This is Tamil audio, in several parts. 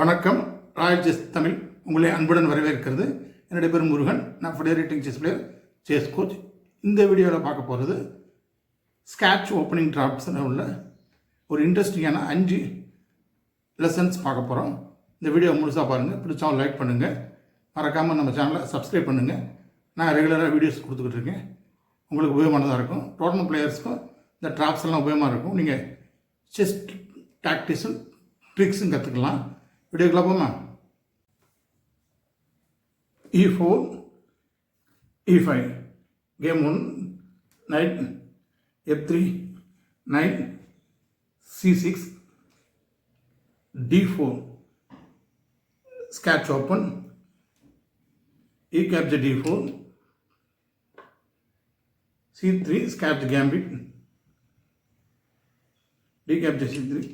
வணக்கம். ராயல் செஸ் தமிழ் உங்களை அன்புடன் வரவேற்கிறது. என்னுடைய பேர் முருகன். நான் ஃபெடரேட்டிங் செஸ் பிளேயர், செஸ் கோச். இந்த வீடியோவில் பார்க்க போகிறது ஸ்காட்ச் ஓப்பனிங் டிராப்ஸில் உள்ள ஒரு இன்ட்ரெஸ்டிங்கான 5 லெசன்ஸ் பார்க்க போகிறோம். இந்த வீடியோ முழுசாக பாருங்கள். பிடிச்சவங்க லைக் பண்ணுங்கள். மறக்காமல் நம்ம சேனலை சப்ஸ்கிரைப் பண்ணுங்கள். நான் ரெகுலராக வீடியோஸ் கொடுத்துக்கிட்டு இருக்கேன். உங்களுக்கு உபயோகமானதாக இருக்கும். டோர்னமெண்ட் பிளேயர்ஸ்க்கும் இந்த டிராப்ஸ் எல்லாம் உபயோகமாக இருக்கும். நீங்கள் செஸ் டாக்டிக்ஸும் ட்ரிக்ஸும் கற்றுக்கலாம். வீடியோக்குள்ள போமா. E4 E5 game 1 knight F3 knight C6 D4 Scotch open E capture D4 C3 scatch gambit D capture C3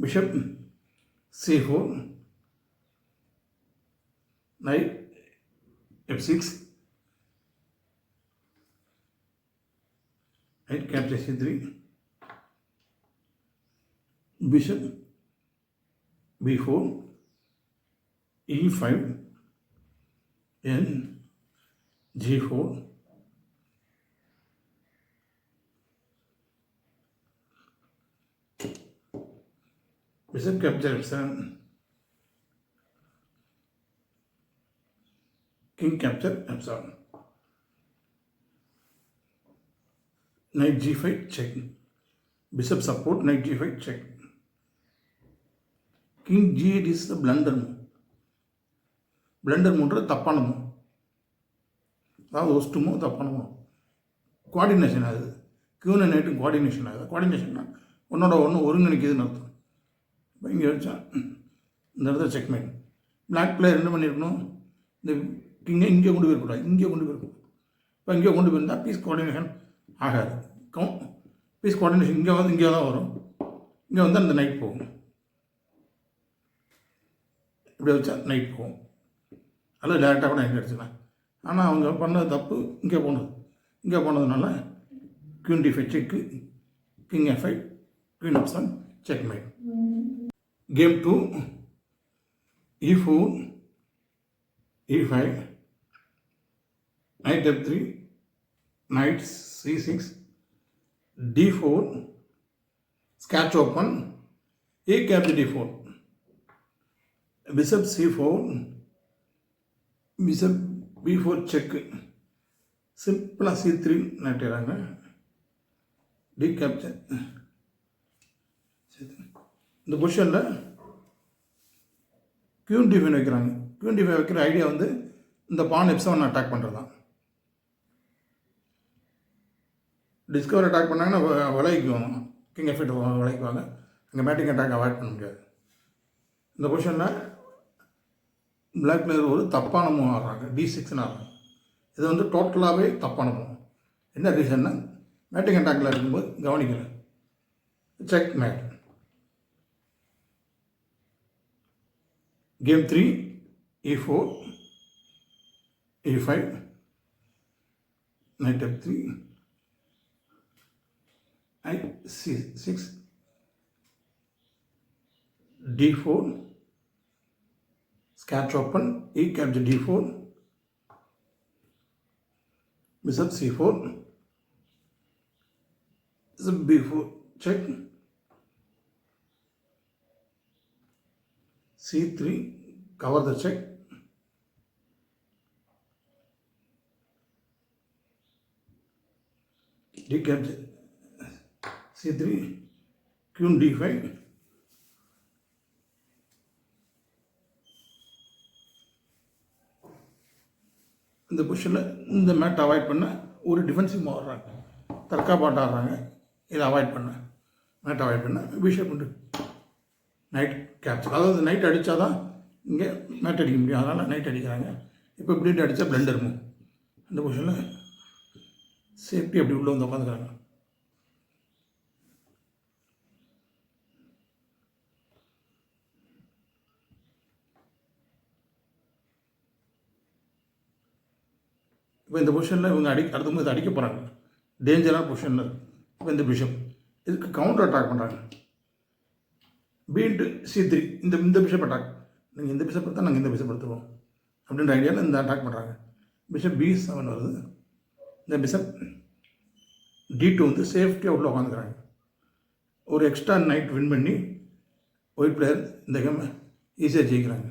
bishop C4 knight F6 knight capture C3 bishop B4 E5 then G4 bishop capture F7 king capture F7 knight G5 check bishop support knight G5 check king G8 is the blunder move. Blunder மூன்றது தப்பான மூவ், அதாவது ஒஸ்ட்டு மூவ், தப்பான மூவ். கோஆர்டினேஷன் ஆகுது. கியூன் நைட்டும் கோஆர்டினேஷன் ஆகுது. கோஆர்டினேஷன்னா ஒன்னோட ஒன்று ஒருங்கிணைக்குதுன்னு அர்த்தம். இப்போ இங்கே வச்சா இந்த இடத்துல செக்மேட். பிளாக் பிளேயர் என்ன பண்ணியிருக்கணும், இந்த கிங்கை இங்கே கொண்டு போயிருக்கூடாது, இங்கே கொண்டு போயிருக்கணும். இப்போ இங்கே கொண்டு போயிருந்தால் பீஸ் கோஆர்டினேஷன் ஆகாது. பீஸ் கோஆர்டினேஷன் இங்கே வந்து இங்கே தான் வரும். இங்கே வந்து அந்த நைட் போகும். இப்படி வச்சா நைட் போகும். அதில் டேரெக்டாக கூட நைட் அடிச்சுக்கலாம். ஆனால் அவங்க பண்ணது தப்பு. இங்கே போனதுனால queen D5 check, king F5, queen F7 checkmate. Game 2 E4 E5 knight F3 knight C6 D4 scratch open A capture D4 bishop C4 bishop B4 check சிம்பிளாக C3 நட்டுறாங்க. D capture. இந்த பொசிஷனில் குயின் D5 வைக்கிறாங்க. குயின் D5 வைக்கிற ஐடியா வந்து இந்த பான் F7 அட்டாக் பண்ணுறது தான். டிஸ்கவர் அட்டாக் பண்ணாங்கன்னா விளைவிக்குவாங்க. King F8 விளைவிக்குவாங்க. அங்கே மேட்டிங் அட்டாக் அவாய்ட் பண்ண முடியாது. இந்த பொசிஷனில் பிளாக் பிளேயர் ஒரு தப்பான மூவ் ஆடுறாங்க. D6ன்னு ஆடுறாங்க. இது வந்து டோட்டலாகவே தப்பான மூவ். என்ன ரீசன்னா மேட்டிங் அட்டாக்கில் இருக்கும்போது கவனிக்கல. Check mat. Game 3 E4 E5 knight F3 knight C6 D4 scratch open E capture D4 bishop C4 bishop B4 check C3 cover the check D capture C3 queen D5 இந்த பொசிஷனில் இந்த மேட் அவாய்ட் பண்ண ஒரு டிஃபென்சிவ் ஆடுறாங்க. தற்காப்பாட்டு ஆடுறாங்க. இதை அவாய்ட் பண்ண மேட் அவாய்ட் பண்ண பிஷப் உண்டு நைட் கேப்சர். அதாவது நைட் அடித்தா தான் இங்கே மேட் அடிக்க முடியும். அதனால் நைட் அடிக்கிறாங்க. இப்போ இப்படி அடித்தா பிளண்டர் மூவ். இந்த பொசிஷனில் சேஃப்டி அப்படி உள்ளே வந்து உட்காந்துக்கிறாங்க. இப்போ இந்த பொசிஷனில் இவங்க அடுத்தவங்க இதை அடிக்க போகிறாங்க, டேஞ்சரான பொசிஷனில் இருக்குது. இப்போ இந்த பிஷப் இதுக்கு கவுண்டர் அட்டாக் பண்ணுறாங்க. பி இன்ட்டு C3 இந்த பிஷப் அட்டாக். நீங்கள் இந்த பிஷப் எடுத்தால் நாங்கள் இந்த பிஷப் எடுத்துருவோம் அப்படின்ற ஐடியாவில் இந்த அட்டாக் பண்ணுறாங்க. பிஷப் B7 வருது. இந்த பிஷப் D2 வந்து சேஃப்டியாக உள்ள உட்காந்துக்கிறாங்க. ஒரு எக்ஸ்ட்ரா நைட் வின் பண்ணி ஒயிட் பிளேயர் இந்த கேமை ஈஸியாக ஜெயிக்கிறாங்க.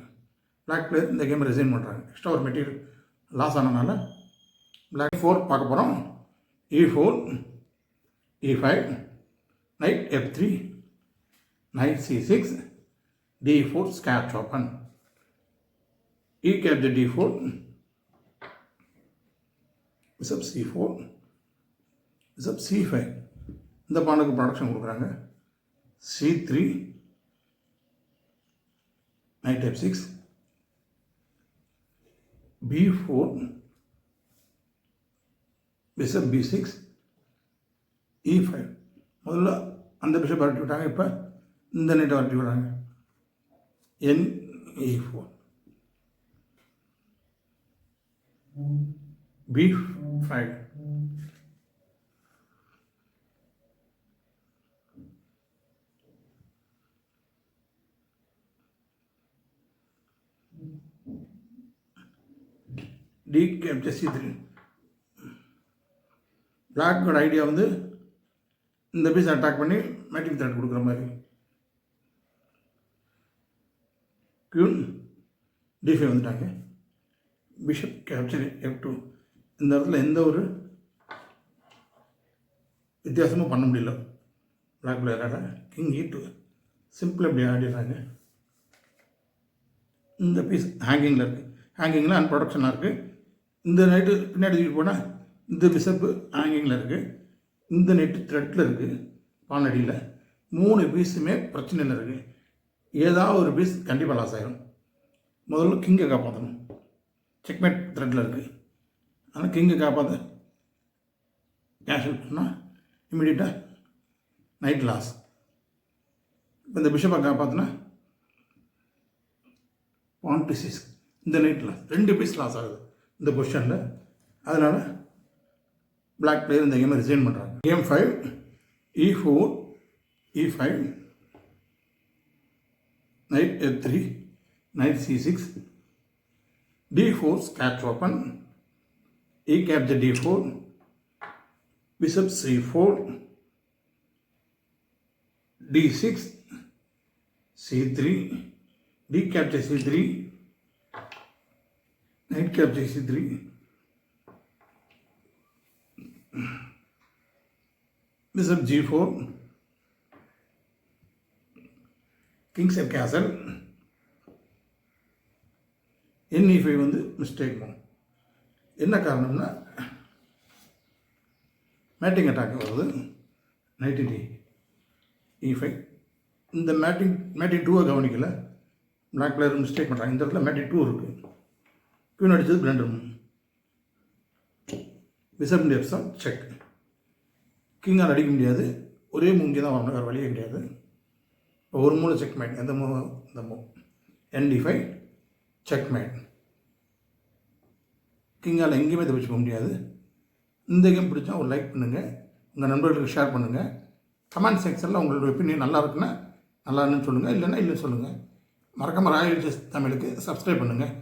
பிளாக் பிளேயர் இந்த கேமை ரிசைன் பண்ணுறாங்க. எக்ஸ்ட்ரா ஒரு மெட்டீரியல் லாஸ் ஆனதுனால பிளாக் 4 பார்க்க போகிறோம். E4 E5 knight F3 knight C6 D4 Scotch open. E capture D4 bishop C4 bishop C5. இந்த பானுக்கு ப்ரொடக்ஷன் கொடுக்குறாங்க. C3 knight F6 B4 bishop B6 E5. முதல்ல அந்த பிஷப் வரட்டி விட்டாங்க. இப்போ இந்த நைட்டை வரட்டி விடுறாங்க. E4 B5 D capture C3. பிளாக்கோட idea வந்து இந்த பீஸ் அட்டாக் பண்ணி மேட்டிங் த்ரெட் கொடுக்குற மாதிரி. Queen D5 வந்துட்டாங்க. Bishop capture F2. இந்த இடத்துல எந்த ஒரு வித்தியாசமும் பண்ண முடியல பிளாக் பிளேயரால். கிங் E2 சிம்பிள் இப்படி ஆடிடுறாங்க. இந்த பீஸ் ஹேங்கிங்கில் இருக்குது. ஹேங்கிங்கில் அன்ப்ரொடக்ஷனாக இருக்குது. இந்த நைட்டு பின்னாடி தூக்கி போனால் இந்த பிஷப்பு ஹேங்கிங்கில் இருக்குது. இந்த நெட்டு த்ரெட்டில் இருக்குது. பானடியில் 3 பீஸுமே பிரச்சனையில் இருக்குது. ஏதாவது ஒரு பீஸ் கண்டிப்பாக லாஸ் ஆகிடும். முதல்ல கிங்கை காப்பாற்றணும். செக்மேட் த்ரெட்டில் இருக்குது. ஆனால் கிங்கை காப்பாற்ற கேன்சல் பண்ணால் இம்மிடியட்டாக நைட் லாஸ். இப்போ இந்த பிஷப்பை காப்பாற்றினா பான் டு 6 இந்த நைட் லாஸ். 2 பீஸ் லாஸ் ஆகுது இந்த பொசிஷனில். அதனால் பிளாக் பிளேயர் இந்த கேமை ரிசைன் பண்ணுறாங்க. Game 5 E4 E5 knight F3 knight C6 D4 Scotch open. E capture D4 bishop C4 D6 C3 D capture C3 knight capture C3 bishop G4 king set castle. E5 வந்து மிஸ்டேக் பண்ணும். என்ன காரணம்னா மேட்டிங் அட்டாக் வருது. knight E5 இந்த மேட்டிங் 2 கவனிக்கல. பிளாக் பிளேயர் மிஸ்டேக் பண்ணுறாங்க. இந்த இடத்துல மேட்டிங் 2 இருக்குது. குயின் அடித்தது பிளண்டர். Bishop F7 check. கிங்கால் அடிக்க முடியாது. ஒரே மூங்கி தான் வரணும், வேறு வழியே கிடையாது. ஒரு மூணு செக் மேட். எந்த மூ இந்த மூ ND5 செக் மேட். கிங்கால் எங்கேயுமே தப்பிச்சு போக முடியாது. இந்த கேம் பிடிச்சா ஒரு லைக் பண்ணுங்கள், உங்கள் நண்பர்களுக்கு ஷேர் பண்ணுங்கள். கமெண்ட் செக்ஷனில் உங்களோட ஒப்பீனியன் நல்லா இருக்குன்னா நல்லான்னு சொல்லுங்கள், இல்லைன்னா இல்லைன்னு சொல்லுங்கள். மறக்காமல் ராயல் செஸ் தமிழுக்கு சப்ஸ்கிரைப் பண்ணுங்கள்.